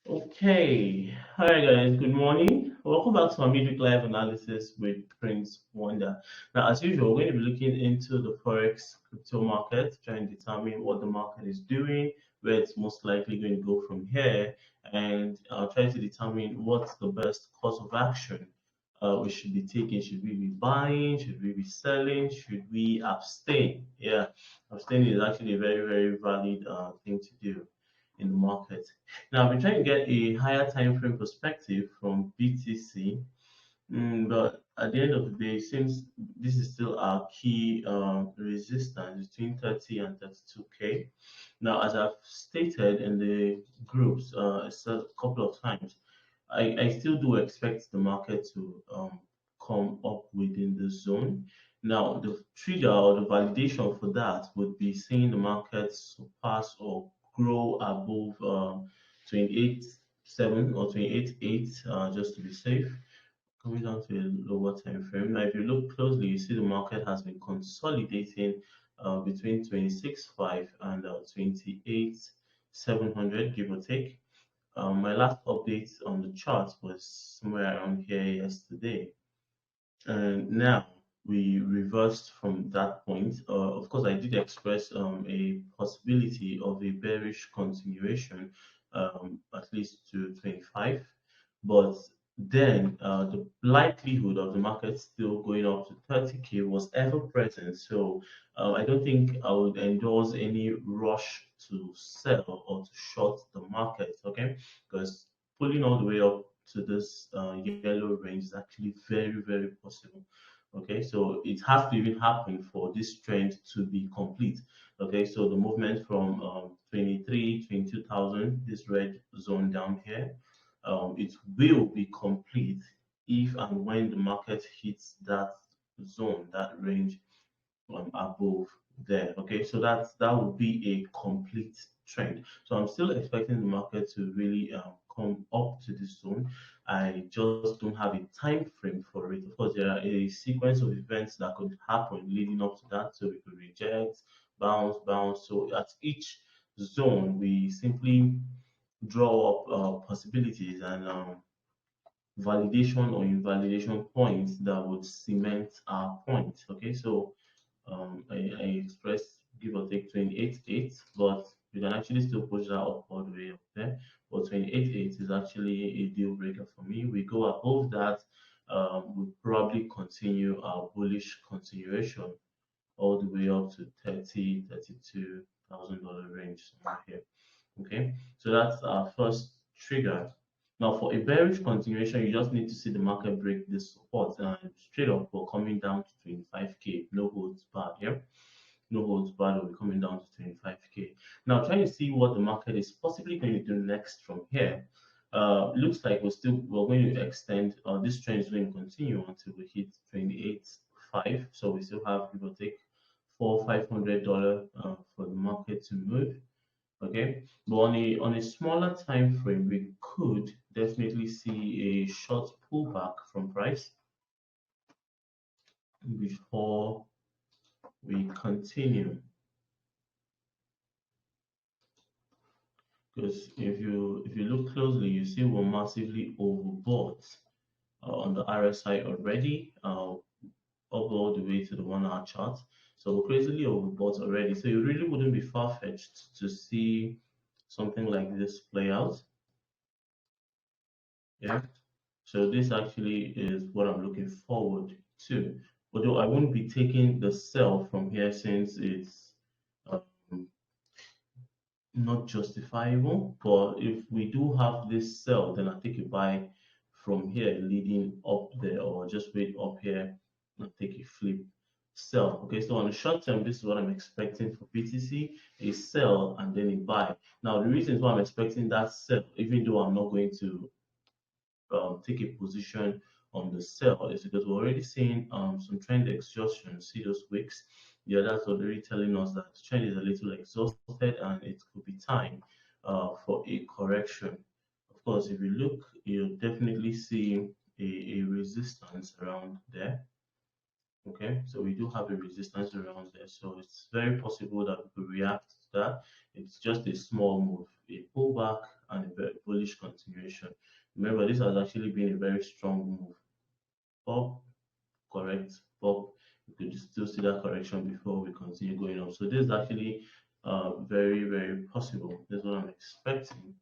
Okay, all right, guys. Good morning. Welcome back to our midweek live analysis with Prince Wonder. Now, as usual, we're going to be looking into the forex crypto market, trying to determine what the market is doing, where it's most likely going to go from here, and trying to determine what's the best course of action we should be taking. Should we be buying? Should we be selling? Should we abstain? Yeah, abstaining is actually a very, very valid thing to do in the market. Now, I've been trying to get a higher time frame perspective from BTC, but at the end of the day, since this is still our key resistance between 30 and 32K. Now, as I've stated in the groups a couple of times, I still do expect the market to come up within the zone. Now, the trigger or the validation for that would be seeing the market surpass or grow above 28.7 or 28.8, just to be safe, coming down to a lower time frame. Now, if you look closely, you see the market has been consolidating between 26.5 and 28.700, give or take. My last update on the chart was somewhere around here yesterday. And now we reversed from that point. Of course, I did express a possibility of a bearish continuation, at least to 25. But then the likelihood of the market still going up to 30K was ever present. So I don't think I would endorse any rush to sell or to short the market, okay? Because pulling all the way up to this yellow range is actually very, very possible. Okay, so it has to even happen for this trend to be complete. Okay, so the movement from 23, 22,000, this red zone down here, it will be complete if and when the market hits that zone, that range above there. Okay, so that would be a complete trend. So I'm still expecting the market to really come up to this zone. I just don't have a time frame for it. Of course, there are a sequence of events that could happen leading up to that. So we could reject, bounce, bounce. So at each zone, we simply draw up possibilities and validation or invalidation points that would cement our point. Okay, so I expressed give or take 28.8, but you can actually still push that up all the way up there. But 28.8 is actually a deal breaker for me. We go above that, we probably continue our bullish continuation all the way up to 30, $32,000 range somewhere here. Okay, so that's our first trigger. Now, for a bearish continuation, you just need to see the market break this support and straight up for coming down to 25K, no holds barred here. No holds barred will be coming down to 25K. Now, trying to see what the market is possibly going to do next from here. Looks like we're going to extend. This trend is going to continue until we hit 28.5. So we still have give or take $400-500 for the market to move. Okay, but on a smaller time frame, we could definitely see a short pullback from price before we continue. Because if you look closely, you see we're massively overbought on the RSI already, up all the way to the 1 hour chart. So we're crazily overbought already. So it really wouldn't be far-fetched to see something like this play out. Yeah. So this actually is what I'm looking forward to. Although I won't be taking the sell from here since it's um, not justifiable. But if we do have this sell, then I take a buy from here leading up there, or just wait up here and take a flip sell. Okay, so on the short term, this is what I'm expecting for BTC: a sell and then a buy. Now, the reasons why I'm expecting that sell, even though I'm not going to take a position on the sell, is because we're already seeing some trend exhaustion. See those wicks? Yeah, that's already telling us that the trend is a little exhausted and it could be time for a correction. Of course, if you look, you'll definitely see a resistance around there. Okay, so we do have a resistance around there, so it's very possible that we could react to that. It's just a small move, a pullback, and a very bullish bullish continuation. Remember, this has actually been a very strong move. Up, correct, up. We could still see that correction before we continue going up. So this is actually very, very possible. This is what I'm expecting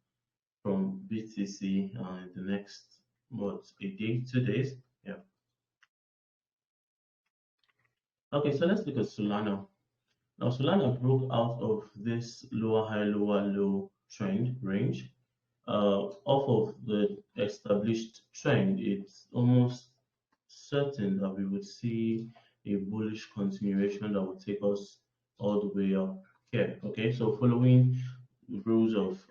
from BTC in the next, what, a day, 2 days? Yeah. Okay, so let's look at Solana. Now, Solana broke out of this lower high, lower low trend range. Off of the established trend, it's almost certain that we would see a bullish continuation that will take us all the way up here. Okay, so following the rules of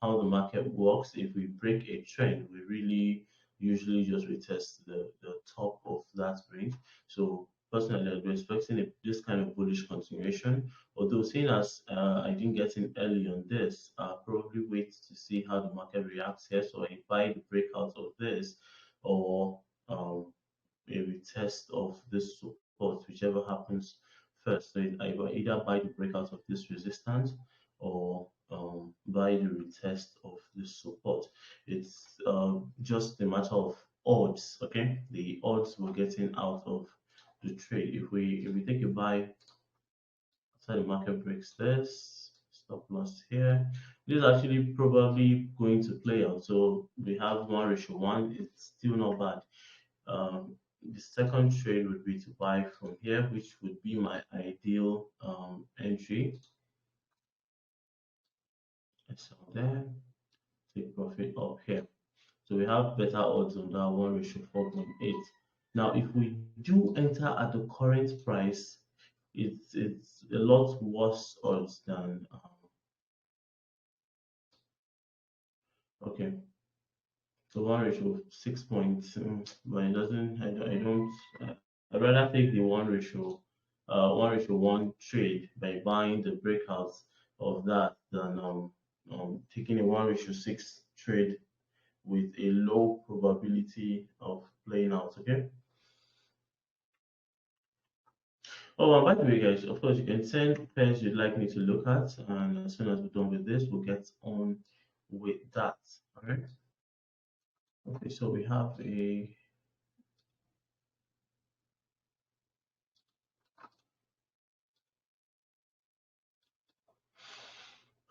how the market works, if we break a trend, we really usually just retest the top of that range. So personally, I'd be expecting this kind of bullish continuation. Although seeing as I didn't get in early on this, I'll probably wait to see how the market reacts here. So I buy the breakout of this or a retest of this support, whichever happens first. So I will either buy the breakout of this resistance or buy the retest of this support. It's just a matter of odds. Okay, the odds we're getting out of the trade. If we take a buy after the market breaks this, stop loss here. This is actually probably going to play out. So we have 1:1. It's still not bad. The second trade would be to buy from here, which would be my ideal entry. I sell there, take profit up here. So we have better odds on that 1:4.8. Now, if we do enter at the current price, it's a lot worse odds than okay. So 1:6 points, but it doesn't. I don't. I'd rather take the 1:1 trade by buying the breakouts of that than taking a 1:6 trade with a low probability of playing out. Okay. Oh, and by the way, guys, of course, you can send pairs you'd like me to look at, and as soon as we're done with this, we'll get on with that. All right. Okay, so we have a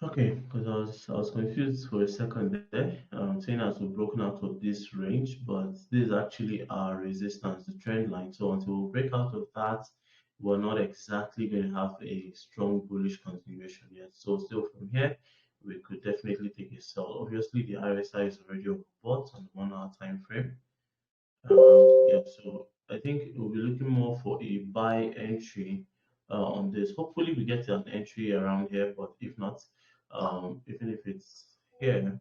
okay, because I was confused for a second there. Saying as we've broken out of this range, but this is actually our resistance, the trend line. So until we break out of that, we're not exactly going to have a strong bullish continuation yet. So still from here, we could definitely take a sell. Obviously, the RSI is already overbought on the 1 hour time frame. Yeah, so I think we'll be looking more for a buy entry on this. Hopefully, we get an entry around here, but if not, even if it's here,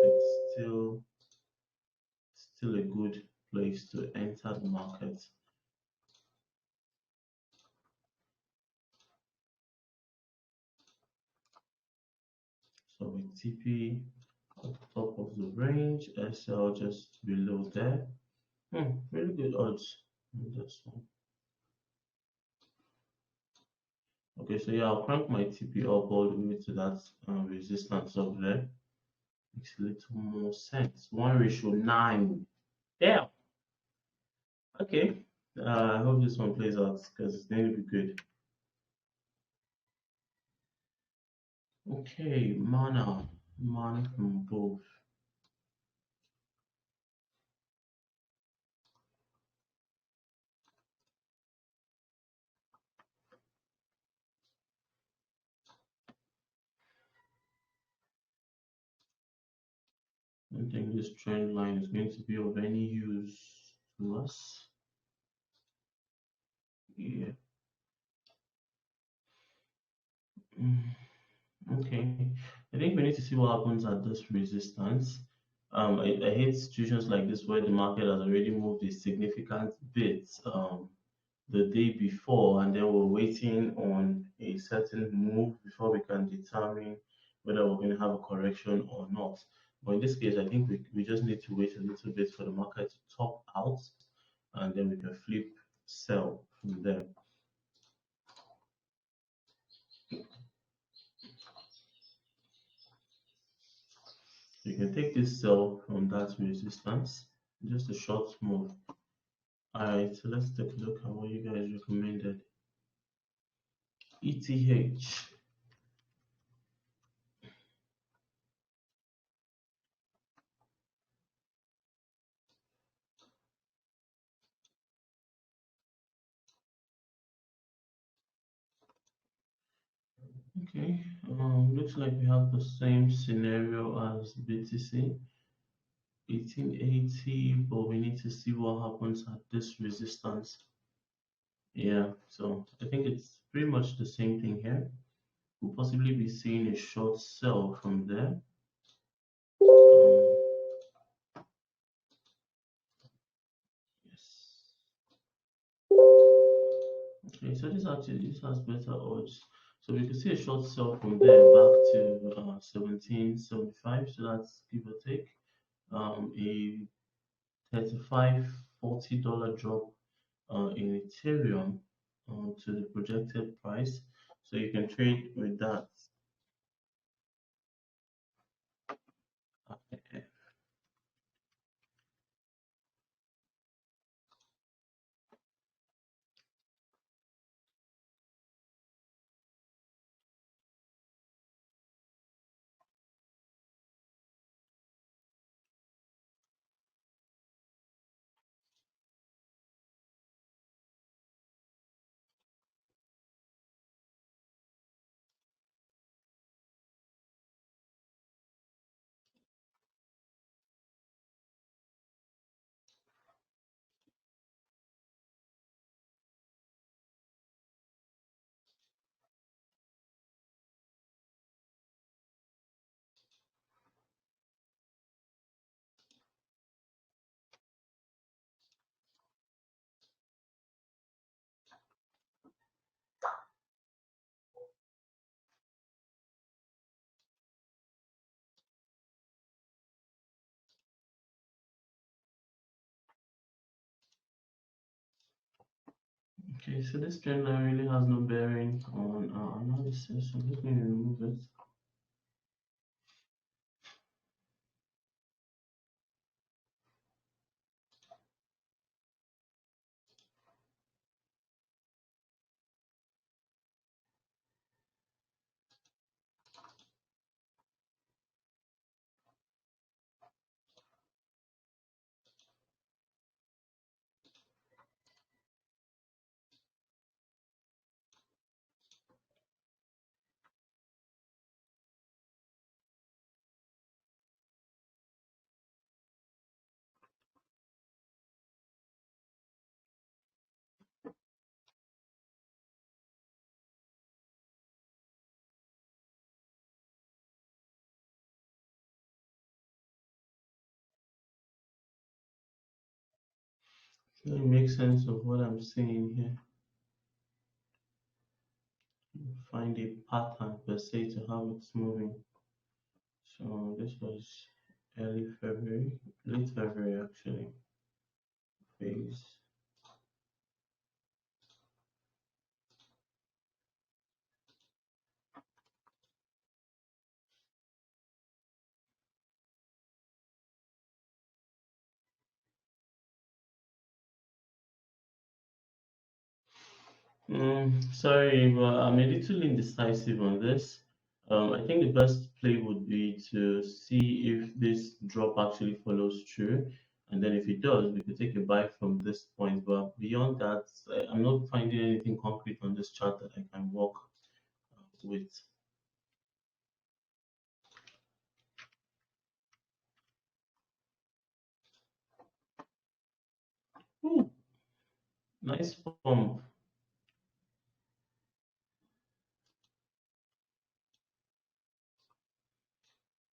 it's still a good place to enter the market. So with TP at the top of the range, SL just below there. Really good odds on this one. Okay, so yeah, I'll crank my TP up all the way to that resistance up there. Makes a little more sense. 1:9. Damn. Okay. I hope this one plays out because it's going to be good. Okay, mana from both. I don't think this trend line is going to be of any use to us. Yeah. Mm, okay. I think we need to see what happens at this resistance. I hate situations like this where the market has already moved a significant bit the day before, and then we're waiting on a certain move before we can determine whether we're going to have a correction or not. But in this case, I think we just need to wait a little bit for the market to top out, and then we can flip sell from there. So you can take this sell from that resistance, just a short move. Alright, so let's take a look at what you guys recommended. ETH. Okay, looks like we have the same scenario as BTC, 1880, but we need to see what happens at this resistance. Yeah, so I think it's pretty much the same thing here. We'll possibly be seeing a short sell from there. Yes. Okay, so this has better odds. So we can see a short sell from there back to 1775. So that's give or take a 35-40 dollar drop in Ethereum to the projected price. So you can trade with that. Okay. Okay, so this trend line really has no bearing on our analysis, so let me remove it. Let me make sense of what I'm seeing here. Find a pattern per se to how it's moving. So this was early February, late February actually. Phase. Sorry, but I'm a little indecisive on this. I think the best play would be to see if this drop actually follows through, and then if it does, we could take a buy from this point. But beyond that, I'm not finding anything concrete on this chart that I can work with. Ooh, nice pump.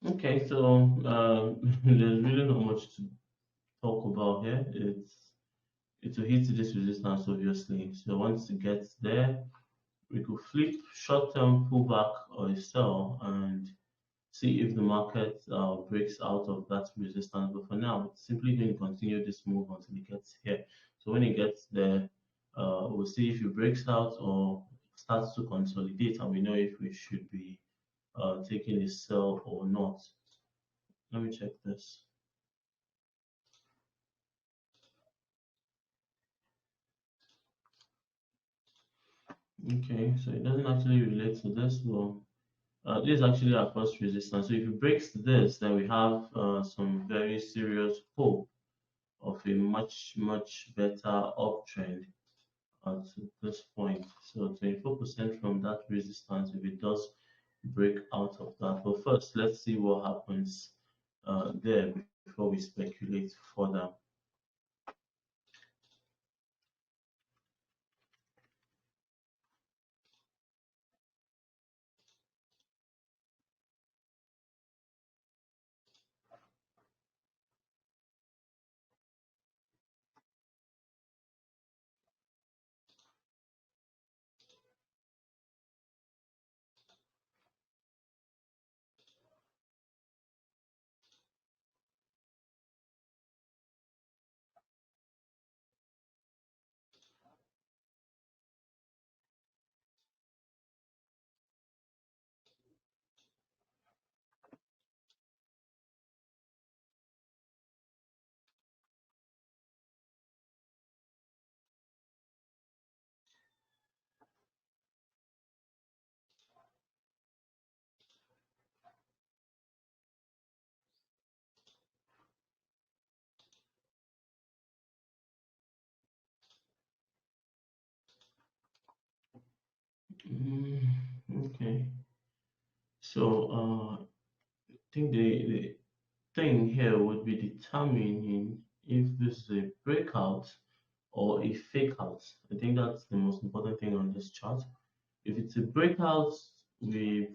Okay, so there's really not much to talk about here. It will hit this resistance obviously. So once it gets there, we could flip short-term pullback or a sell and see if the market breaks out of that resistance. But for now, it's simply going to continue this move until it gets here. So when it gets there, we'll see if it breaks out or starts to consolidate, and we know if we should be taking a sell or not. Let me check this. Okay, so it doesn't actually relate to this one. This is actually our first resistance. So if it breaks this, then we have some very serious hope of a much better uptrend at this point. So 24% from that resistance if it does break out of that. But first, let's see what happens there before we speculate further. Mm, okay. So I think the thing here would be determining if this is a breakout or a fake out. I think that's the most important thing on this chart. If it's a breakout, we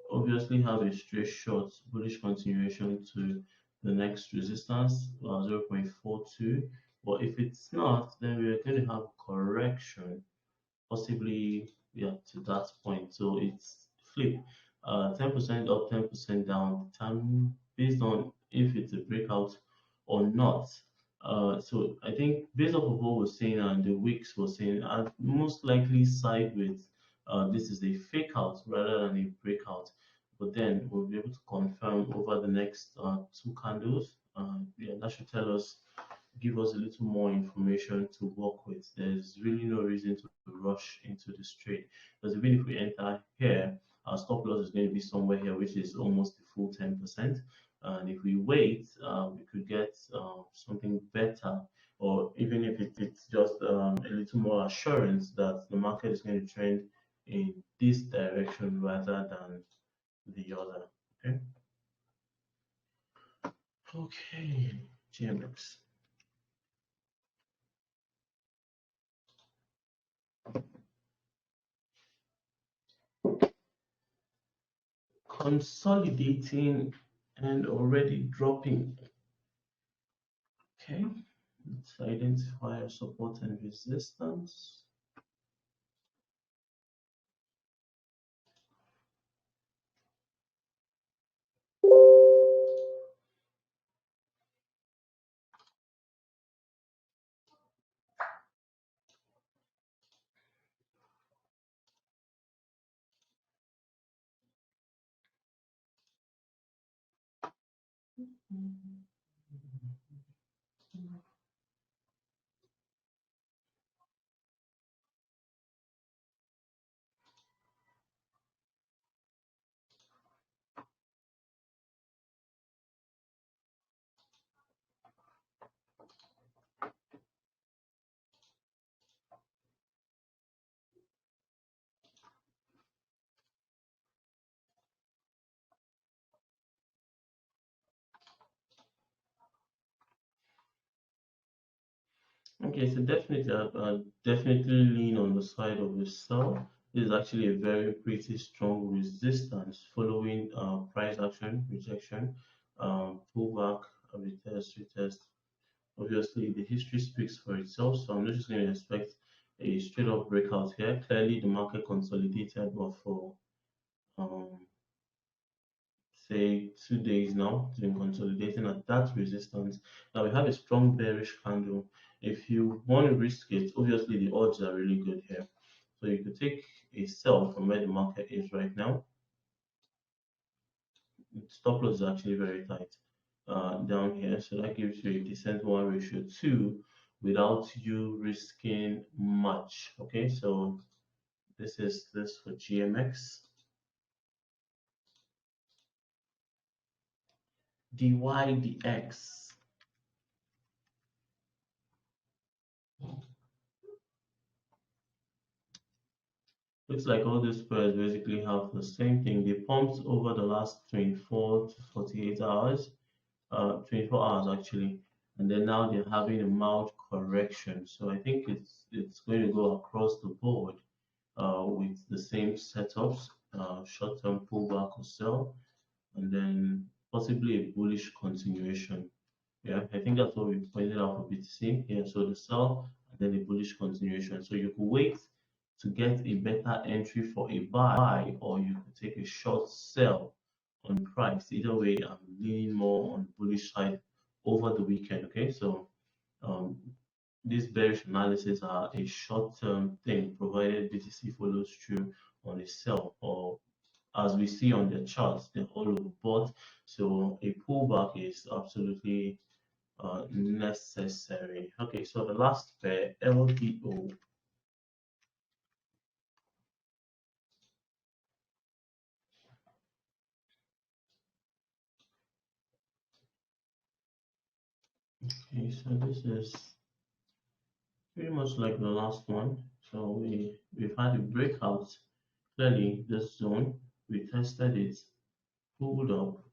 obviously have a straight short bullish continuation to the next resistance, 0.42. But if it's not, then we're going to have correction possibly, yeah, to that point. So it's flip, 10% up, 10% down, time based on if it's a breakout or not. So I think based off of what we're saying and the weeks we're saying, I'd most likely side with this is a fake out rather than a breakout. But then we'll be able to confirm over the next two candles. Yeah, that should tell us, give us a little more information to work with. There's really no reason to rush into this trade because even if we enter here, our stop loss is going to be somewhere here, which is almost the full 10%. And if we wait, we could get something better, or even if it's just a little more assurance that the market is going to trend in this direction rather than the other. Okay. Okay. GMX. Consolidating and already dropping. Okay, let's identify our support and resistance. Okay, so definitely, definitely lean on the side of the sell. This is actually a very pretty strong resistance following price action, rejection, pullback, retest, retest. Obviously, the history speaks for itself, so I'm not just going to expect a straight up breakout here. Clearly, the market consolidated, but for um, say 2 days now, it's been consolidating at that resistance. Now we have a strong bearish candle. If you want to risk it, obviously the odds are really good here. So you could take a sell from where the market is right now. Stop loss is actually very tight. down here. So that gives you a decent 1:2 without you risking much. Okay, so this is this for GMX. DYDX. Looks like all these pairs basically have the same thing. They pumped over the last 24 to 48 hours, 24 hours actually, and then now they're having a mild correction. So I think it's going to go across the board with the same setups, short-term pullback or sell, and then possibly a bullish continuation. Yeah, I think that's what we pointed out for BTC. Yeah, so the sell and then a bullish continuation. So you could wait to get a better entry for a buy, or you could take a short sell on price. Either way, I'm leaning more on the bullish side over the weekend. Okay, so um, these bearish analysis are a short-term thing, provided BTC follows through on a sell, or as we see on the charts, they're all overbought. So a pullback is absolutely necessary. Okay, so the last pair, LDO. Okay, so this is pretty much like the last one. So we've had a breakout. Clearly, this zone, we tested it, pulled up.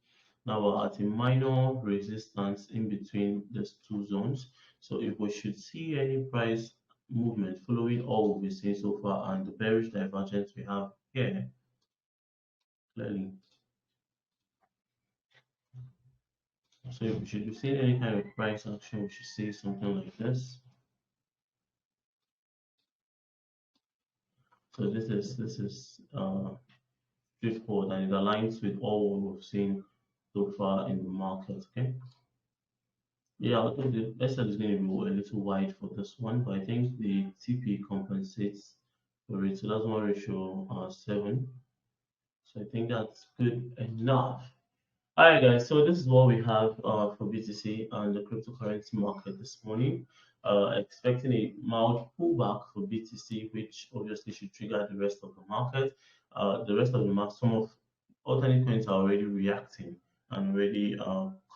Now we're at a minor resistance in between these two zones. So if we should see any price movement following all we've seen so far and the bearish divergence we have here, clearly. So if we should be seeing any kind of price action, we should see something like this. So this is straightforward and it aligns with all what we've seen so far in the market. Okay. Yeah, I think the SL is going to be a little wide for this one, but I think the TP compensates for it. So that's 1:7. So I think that's good enough. All right, guys. So this is what we have for BTC and the cryptocurrency market this morning. Expecting a mild pullback for BTC, which obviously should trigger the rest of the market. The rest of the market, some of alternate coins are already reacting and already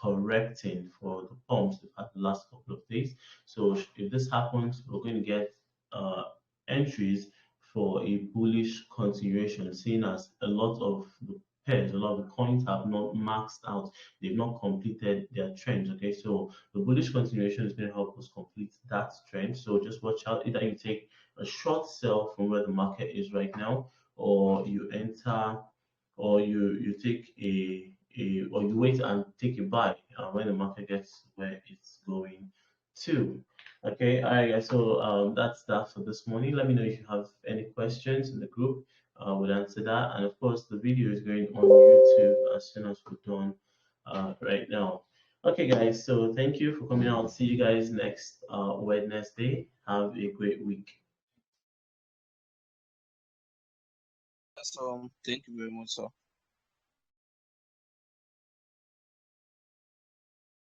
correcting for the pumps they've had the last couple of days. So if this happens, we're going to get uh, entries for a bullish continuation, seeing as a lot of the pairs, a lot of the coins have not maxed out, they've not completed their trends. Okay, so the bullish continuation is going to help us complete that trend. So just watch out. Either you take a short sell from where the market is right now, or you enter, or you take or you wait and take a buy when the market gets where it's going to. Okay, all right, guys. So that's that for this morning. Let me know if you have any questions in the group. We'll answer that. And of course, the video is going on YouTube as soon as we're done right now. Okay, guys. So thank you for coming out. See you guys next Wednesday. Have a great week. So thank you very much, sir.